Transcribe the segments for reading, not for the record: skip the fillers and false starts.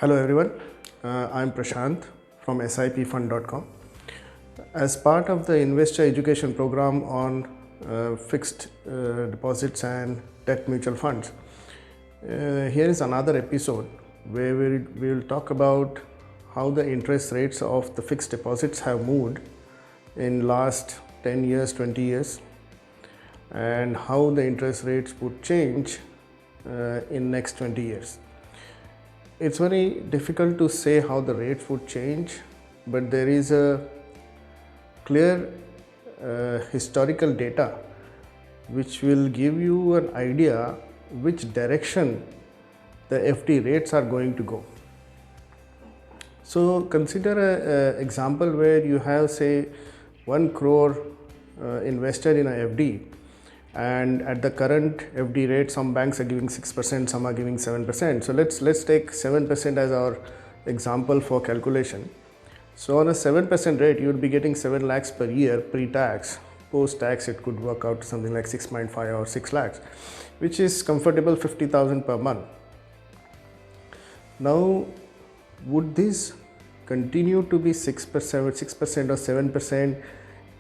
Hello everyone, I'm Prashant from sipfund.com. As part of the investor education program on fixed deposits and debt mutual funds, here is another episode where we will talk about how the interest rates of the fixed deposits have moved in last 10 years, 20 years, and how the interest rates would change in next 20 years. It's very difficult to say how the rates would change, but there is a clear historical data which will give you an idea which direction the FD rates are going to go. So consider an example where you have, say, 1 crore invested in a FD, and at the current FD rate, some banks are giving 6%, some are giving 7%. So let's take 7% as our example for calculation. So on a 7% rate, you would be getting 7 lakhs per year pre-tax. Post-tax, it could work out to something like 6.5 or 6 lakhs, which is comfortable 50,000 per month. Now, would this continue to be 6% or 7%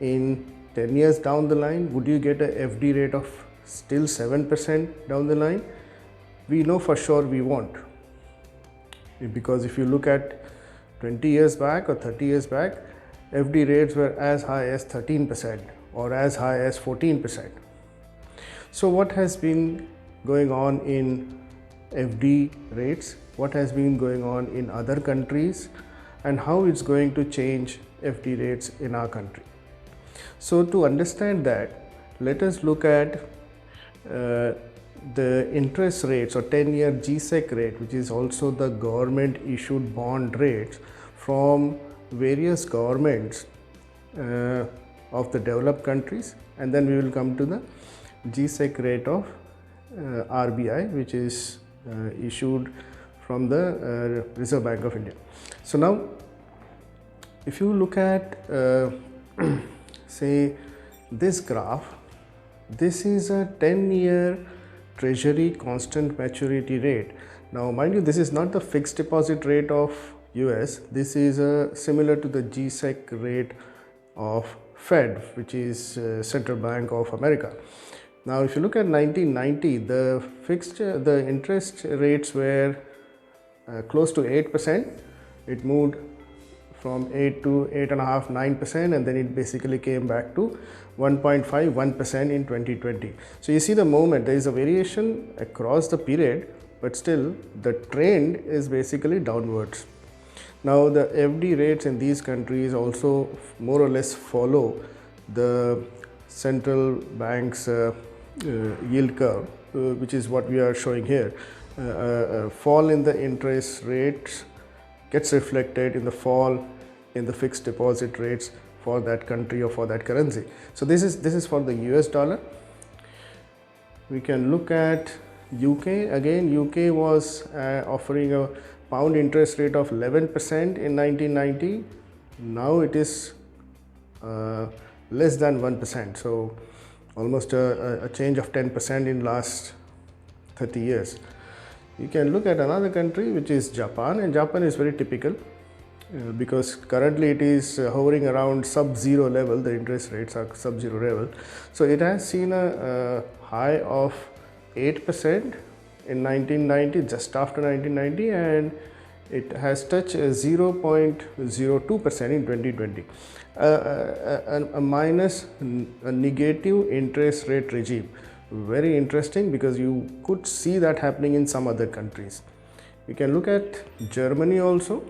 in 10 years down the line? Would you get a FD rate of still 7% down the line? We know for sure we won't. Because if you look at 20 years back or 30 years back, FD rates were as high as 13% or as high as 14%. So what has been going on in FD rates? What has been going on in other countries? And how it's going to change FD rates in our country? So to understand that, let us look at the interest rates or 10-year GSEC rate, which is also the government issued bond rates from various governments of the developed countries, and then we will come to the GSEC rate of RBI, which is issued from the Reserve Bank of India. So now, if you look at say this graph, this is a 10-year treasury constant maturity rate. Now mind you, this is not the fixed deposit rate of US, this is similar to the GSEC rate of Fed, which is Central Bank of America. Now if you look at 1990, the interest rates were close to 8%. It moved from 8 to 8.5, 9%, and then it basically came back to 1.5, 1% in 2020. So you see the moment, there is a variation across the period, but still the trend is basically downwards. Now the FD rates in these countries also more or less follow the central bank's yield curve, which is what we are showing here. Fall in the interest rates gets reflected in the fall in the fixed deposit rates for that country or for that currency. So this is for the US dollar. We can look at UK. Again, UK was offering a pound interest rate of 11% in 1990. Now it is less than 1%. So almost a change of 10% in last 30 years. You can look at another country, which is Japan, and Japan is very typical because currently it is hovering around sub-zero level. The interest rates are sub-zero level. So it has seen a high of 8% in 1990, just after 1990, and it has touched 0.02% in 2020. A negative interest rate regime. Very interesting, because you could see that happening in some other countries. We can look at Germany also.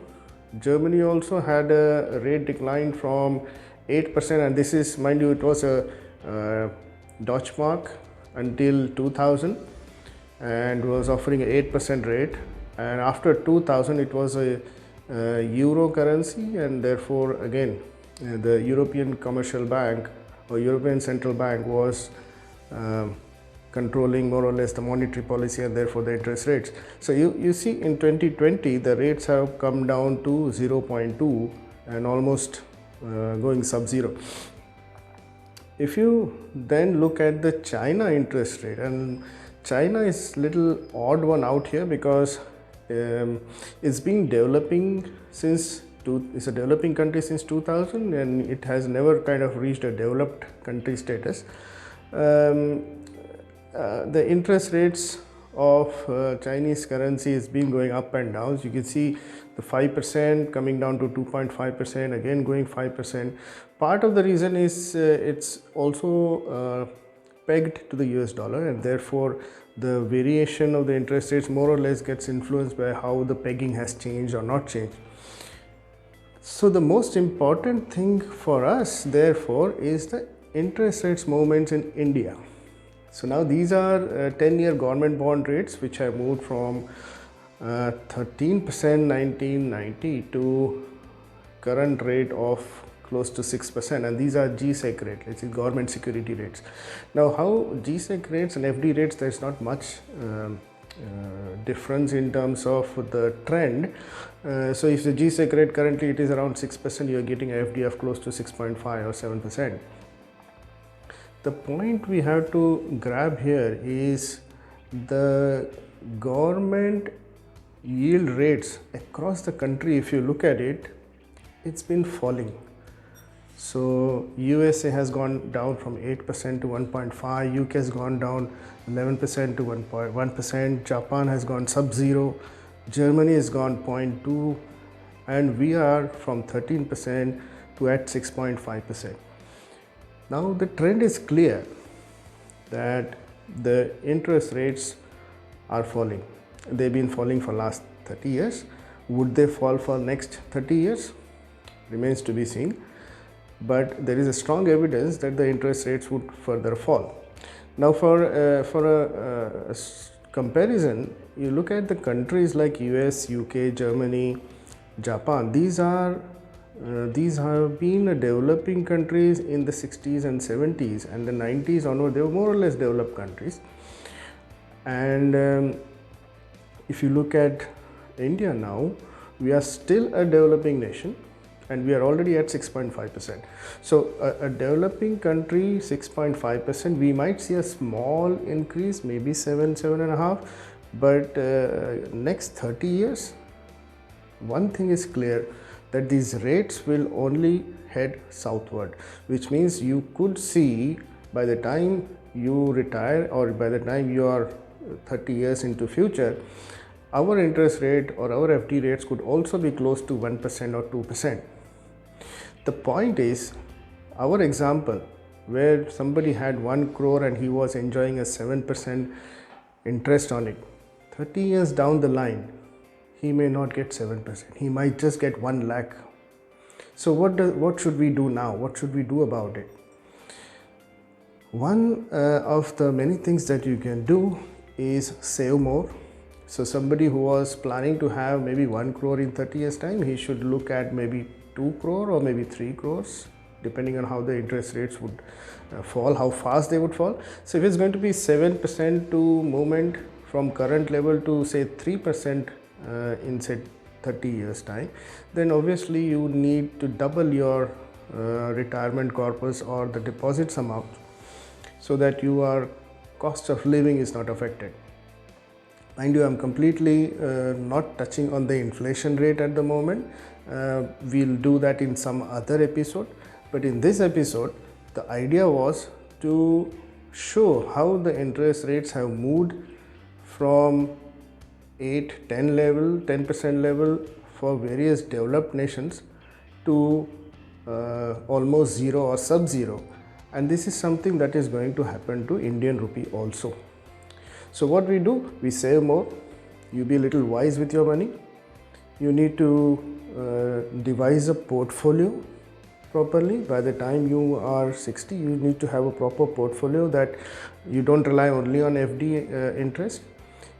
Germany also had a rate decline from 8%, and this is, mind you, it was a Deutschmark until 2000 and was offering an 8% rate, and after 2000 it was a euro currency, and therefore again the European Commercial Bank or European Central Bank was controlling more or less the monetary policy and therefore the interest rates. So you see in 2020 the rates have come down to 0.2 and almost going sub-zero. If you then look at the China interest rate, and China is little odd one out here because it's been developing since it's a developing country since 2000, and it has never kind of reached a developed country status. The interest rates of Chinese currency has been going up and down. So you can see the 5% coming down to 2.5%, again going 5%. Part of the reason is it's also pegged to the US dollar, and therefore the variation of the interest rates more or less gets influenced by how the pegging has changed or not changed. So the most important thing for us therefore is the interest rates movements in India. So now these are 10-year government bond rates which have moved from 13% 1990 to current rate of close to 6%, and these are GSEC rates, which is government security rates. Now how GSEC rates and FD rates, there's not much difference in terms of the trend. So if the GSEC rate currently it is around 6%, you are getting a FD of close to 6.5 or 7%. The point we have to grab here is the government yield rates across the country. If you look at it, it's been falling. So USA has gone down from 8% to 1.5, UK has gone down 11% to 1.1%, Japan has gone sub-zero, Germany has gone 0.2, and we are from 13% to at 6.5%. Now the trend is clear that the interest rates are falling. They've been falling for last 30 years. Would they fall for next 30 years? Remains to be seen. But there is a strong evidence that the interest rates would further fall. Now for a comparison, you look at the countries like US, UK, Germany, Japan. These have been developing countries in the 60s and 70s, and the 90s onward they were more or less developed countries. And if you look at India now, we are still a developing nation, and we are already at 6.5%. So a developing country, 6.5%, we might see a small increase, maybe 7.5, but next 30 years, one thing is clear, that these rates will only head southward, which means you could see by the time you retire or by the time you are 30 years into future, our interest rate or our FD rates could also be close to 1% or 2%. The point is, our example where somebody had 1 crore and he was enjoying a 7% interest on it, 30 years down the line, he may not get 7%. He might just get 1 lakh. So what should we do now? What should we do about it? One of the many things that you can do is save more. So somebody who was planning to have maybe 1 crore in 30 years time, he should look at maybe 2 crore or maybe 3 crores, depending on how the interest rates would fall, how fast they would fall. So if it's going to be 7% to movement from current level to say 3% in say 30 years time, then obviously you need to double your retirement corpus or the deposits amount, so that your cost of living is not affected. Mind you, I'm completely not touching on the inflation rate at the moment. We'll do that in some other episode, but in this episode the idea was to show how the interest rates have moved from 10% level for various developed nations to almost zero or sub-zero, and this is something that is going to happen to Indian rupee also. So what we do, we save more, you be a little wise with your money, you need to devise a portfolio properly. By the time you are 60, you need to have a proper portfolio that you don't rely only on FD interest.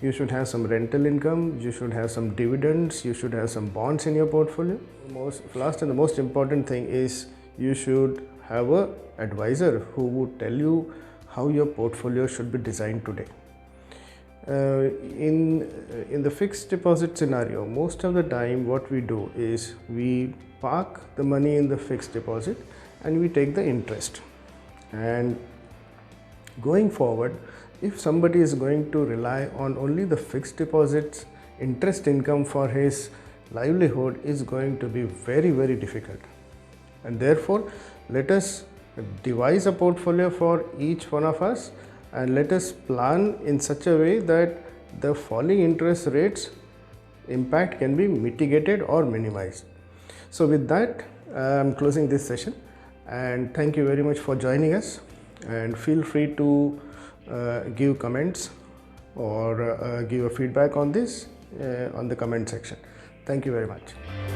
You should have some rental income, you should have some dividends, you should have some bonds in your portfolio. Last and the most important thing is you should have an advisor who would tell you how your portfolio should be designed today. In the fixed deposit scenario, most of the time what we do is we park the money in the fixed deposit and we take the interest. And going forward, if somebody is going to rely on only the fixed deposits interest income for his livelihood is going to be very, very difficult. And therefore, let us devise a portfolio for each one of us, and let us plan in such a way that the falling interest rates impact can be mitigated or minimized. So with that, I am closing this session, and thank you very much for joining us, and feel free to give comments or give a feedback on this on the comment section. Thank you very much.